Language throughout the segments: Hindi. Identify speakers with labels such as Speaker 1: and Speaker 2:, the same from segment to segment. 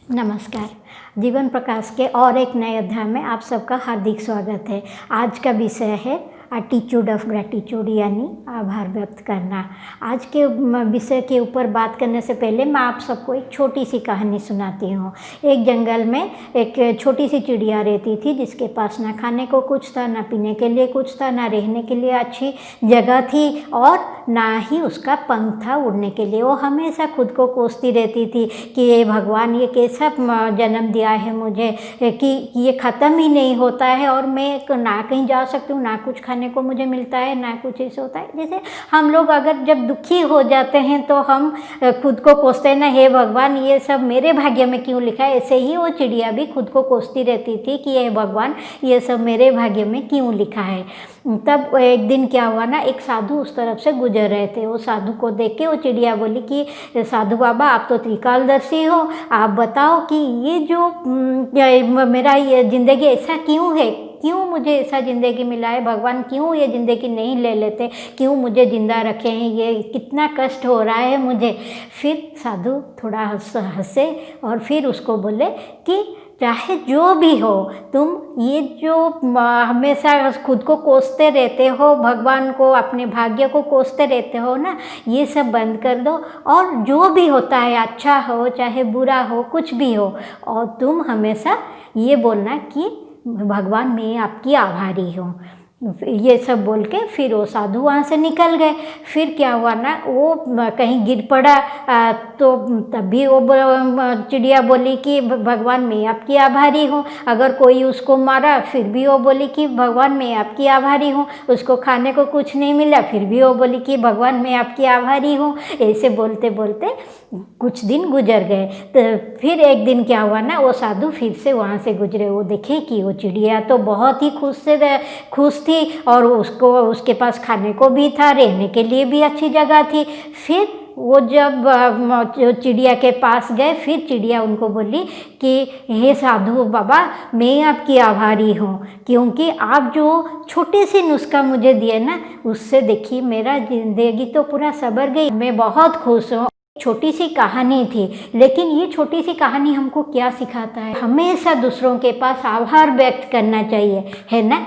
Speaker 1: नमस्कार। जीवन प्रकाश के और एक नए अध्याय में आप सबका हार्दिक स्वागत है। आज का विषय है एटीट्यूड ऑफ ग्रैटिट्यूड, यानी आभार व्यक्त करना। आज के विषय के ऊपर बात करने से पहले मैं आप सबको एक छोटी सी कहानी सुनाती हूँ। एक जंगल में एक छोटी सी चिड़िया रहती थी, जिसके पास ना खाने को कुछ था, ना पीने के लिए कुछ था, ना रहने के लिए अच्छी जगह थी और ना ही उसका पंख था उड़ने के लिए। वो हमेशा खुद को कोसती रहती थी कि ये भगवान, ये कैसा जन्म दिया है मुझे कि ये ख़त्म ही नहीं होता है और मैं ना कहीं जा सकती हूँ, ना कुछ खाने को मुझे मिलता है, ना कुछ ऐसे होता है। जैसे हम लोग अगर जब दुखी हो जाते हैं तो हम खुद को कोसते हैं ना, हे भगवान ये सब मेरे भाग्य में क्यों लिखा है। ऐसे ही वो चिड़िया भी खुद को कोसती रहती थी कि हे भगवान ये सब मेरे भाग्य में क्यों लिखा है। तब एक दिन क्या हुआ ना, एक साधु उस तरफ से गुजर रहे थे। वो साधु को देख के वो चिड़िया बोली कि साधु बाबा आप तो त्रिकालदर्शी हो, आप बताओ कि ये जो मेरा ये ज़िंदगी ऐसा क्यों है, क्यों मुझे ऐसा ज़िंदगी मिला है, भगवान क्यों ये ज़िंदगी नहीं ले लेते, क्यों मुझे ज़िंदा रखे हैं, ये कितना कष्ट हो रहा है मुझे। फिर साधु थोड़ा हंसे और फिर उसको बोले कि चाहे जो भी हो, तुम ये जो हमेशा खुद को कोसते रहते हो, भगवान को, अपने भाग्य को कोसते रहते हो ना, ये सब बंद कर दो और जो भी होता है, अच्छा हो चाहे बुरा हो, कुछ भी हो, और तुम हमेशा ये बोलना कि भगवान मैं आपकी आभारी हूँ। ये सब बोल के फिर वो साधु वहाँ से निकल गए। फिर क्या हुआ ना, वो कहीं गिर पड़ा तो तभी वो चिड़िया बोली कि भगवान मैं आपकी आभारी हूँ। अगर कोई उसको मारा फिर भी वो बोली कि भगवान मैं आपकी आभारी हूँ। उसको खाने को कुछ नहीं मिला फिर भी वो बोली कि भगवान मैं आपकी आभारी हूँ। ऐसे बोलते बोलते कुछ दिन गुजर गए। तो फिर एक दिन क्या हुआ ना, वो साधु फिर से वहाँ से गुजरे। वो देखे कि वो चिड़िया तो बहुत ही खुश थी और उसको उसके पास खाने को भी था, रहने के लिए भी अच्छी जगह थी। फिर वो जब चिड़िया के पास गए, फिर चिड़िया उनको बोली कि हे साधु बाबा मैं आपकी आभारी हूँ, क्योंकि आप जो छोटी सी नुस्खा मुझे दिए ना, उससे देखिए मेरा ज़िंदगी तो पूरा संवर गई। मैं बहुत खुश हूँ। छोटी सी कहानी थी, लेकिन ये छोटी सी कहानी हमको क्या सिखाता है, हमेशा दूसरों के पास आभार व्यक्त करना चाहिए, है ना।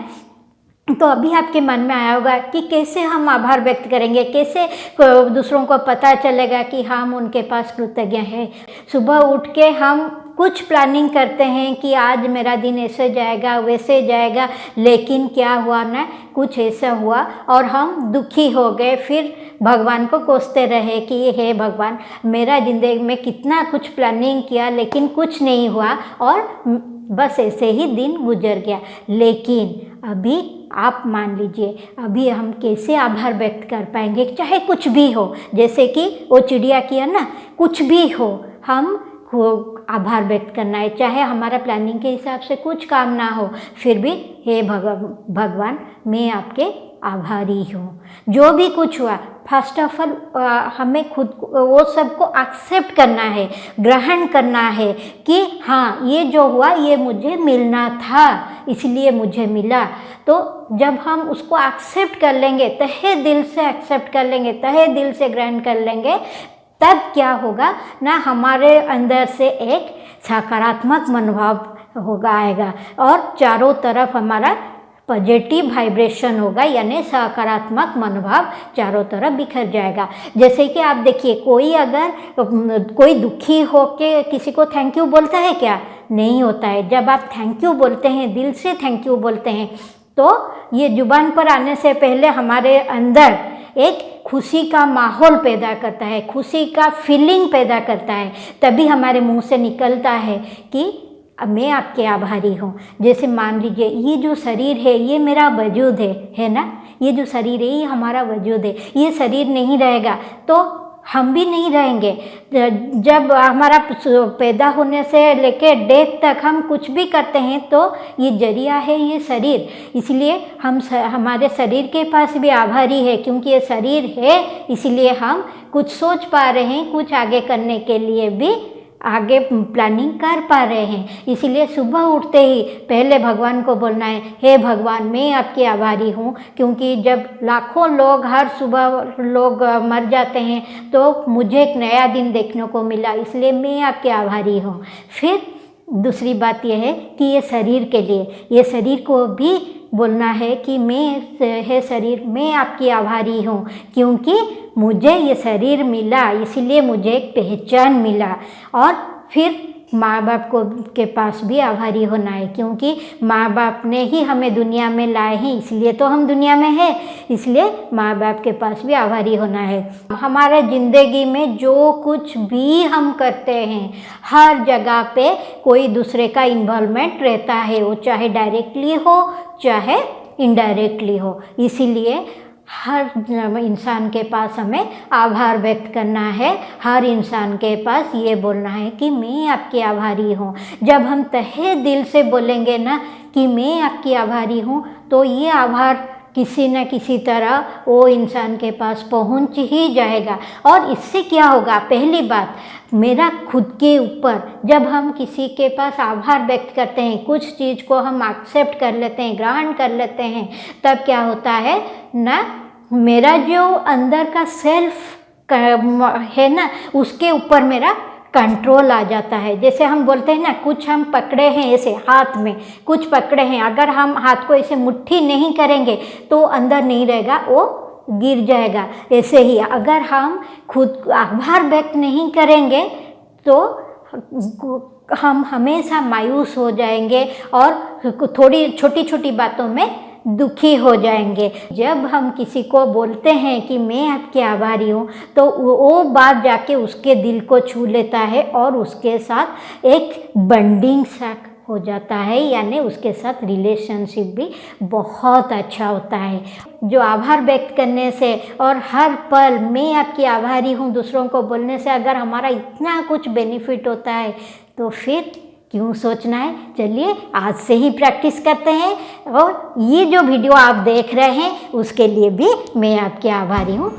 Speaker 1: तो अभी आपके मन में आया होगा कि कैसे हम आभार व्यक्त करेंगे, कैसे दूसरों को पता चलेगा कि हम उनके पास कृतज्ञ हैं। सुबह उठ के हम कुछ प्लानिंग करते हैं कि आज मेरा दिन ऐसे जाएगा वैसे जाएगा, लेकिन क्या हुआ ना, कुछ ऐसा हुआ और हम दुखी हो गए। फिर भगवान को कोसते रहे कि हे भगवान मेरा ज़िंदगी में कितना कुछ प्लानिंग किया लेकिन कुछ नहीं हुआ और बस ऐसे ही दिन गुजर गया। लेकिन अभी आप मान लीजिए, अभी हम कैसे आभार व्यक्त कर पाएंगे, चाहे कुछ भी हो। जैसे कि वो चिड़िया किया ना, कुछ भी हो हम आभार व्यक्त करना है। चाहे हमारा प्लानिंग के हिसाब से कुछ काम ना हो, फिर भी हे भगवान मैं आपके आभारी हूँ। जो भी कुछ हुआ, फर्स्ट ऑफ ऑल हमें खुद वो सबको एक्सेप्ट करना है, ग्रहण करना है कि हाँ ये जो हुआ ये मुझे मिलना था, इसलिए मुझे मिला। तो जब हम उसको एक्सेप्ट कर लेंगे, तहे दिल से एक्सेप्ट कर लेंगे, तहे दिल से ग्रहण कर लेंगे, तब क्या होगा ना, हमारे अंदर से एक सकारात्मक मनोभाव होगा आएगा और चारों तरफ हमारा पॉजिटिव वाइब्रेशन होगा, यानी सकारात्मक मनोभाव चारों तरफ बिखर जाएगा। जैसे कि आप देखिए, कोई अगर कोई दुखी हो के किसी को थैंक यू बोलता है क्या? नहीं होता है। जब आप थैंक यू बोलते हैं, दिल से थैंक यू बोलते हैं, तो ये जुबान पर आने से पहले हमारे अंदर एक खुशी का माहौल पैदा करता है, खुशी का फीलिंग पैदा करता है, तभी हमारे मुंह से निकलता है कि मैं आपके आभारी हूँ। जैसे मान लीजिए ये जो शरीर है ये मेरा वजूद है ना, ये जो शरीर है ये हमारा वजूद है। ये शरीर नहीं रहेगा तो हम भी नहीं रहेंगे। जब हमारा पैदा होने से लेके डेथ तक हम कुछ भी करते हैं तो ये जरिया है, ये शरीर। इसलिए हम हमारे शरीर के पास भी आभारी है, क्योंकि ये शरीर है इसलिए हम कुछ सोच पा रहे हैं, कुछ आगे करने के लिए भी आगे प्लानिंग कर पा रहे हैं। इसीलिए सुबह उठते ही पहले भगवान को बोलना है, हे भगवान मैं आपकी आभारी हूँ, क्योंकि जब लाखों लोग हर सुबह लोग मर जाते हैं तो मुझे एक नया दिन देखने को मिला, इसलिए मैं आपकी आभारी हूँ। फिर दूसरी बात यह है कि ये शरीर के लिए, ये शरीर को भी बोलना है कि हे शरीर मैं आपकी आभारी हूँ, क्योंकि मुझे ये शरीर मिला, इसीलिए मुझे एक पहचान मिला। और फिर माँ बाप को के पास भी आभारी होना है, क्योंकि माँ बाप ने ही हमें दुनिया में लाए हैं, इसलिए तो हम दुनिया में हैं, इसलिए माँ बाप के पास भी आभारी होना है। हमारे ज़िंदगी में जो कुछ भी हम करते हैं हर जगह पे कोई दूसरे का इन्वॉल्वमेंट रहता है, वो चाहे डायरेक्टली हो चाहे इनडायरेक्टली हो। इसीलिए हर इंसान के पास हमें आभार व्यक्त करना है, हर इंसान के पास ये बोलना है कि मैं आपकी आभारी हूँ। जब हम तहे दिल से बोलेंगे ना कि मैं आपकी आभारी हूँ, तो ये आभार किसी न किसी तरह वो इंसान के पास पहुँच ही जाएगा। और इससे क्या होगा, पहली बात मेरा खुद के ऊपर, जब हम किसी के पास आभार व्यक्त करते हैं, कुछ चीज़ को हम एक्सेप्ट कर लेते हैं, ग्रहण कर लेते हैं, तब क्या होता है ना, मेरा जो अंदर का सेल्फ है ना, उसके ऊपर मेरा कंट्रोल आ जाता है। जैसे हम बोलते हैं ना, कुछ हम पकड़े हैं ऐसे हाथ में, कुछ पकड़े हैं, अगर हम हाथ को ऐसे मुट्ठी नहीं करेंगे तो अंदर नहीं रहेगा, वो गिर जाएगा। ऐसे ही अगर हम खुद आभार व्यक्त नहीं करेंगे तो हम हमेशा मायूस हो जाएंगे और थोड़ी छोटी छोटी बातों में दुखी हो जाएंगे। जब हम किसी को बोलते हैं कि मैं आपकी आभारी हूँ, तो वो बात जाके उसके दिल को छू लेता है और उसके साथ एक बॉन्डिंग सा हो जाता है, यानी उसके साथ रिलेशनशिप भी बहुत अच्छा होता है। जो आभार व्यक्त करने से और हर पल मैं आपकी आभारी हूँ दूसरों को बोलने से अगर हमारा इतना कुछ बेनिफिट होता है, तो फिर क्यों सोचना है। चलिए आज से ही प्रैक्टिस करते हैं। और ये जो वीडियो आप देख रहे हैं उसके लिए भी मैं आपकी आभारी हूँ।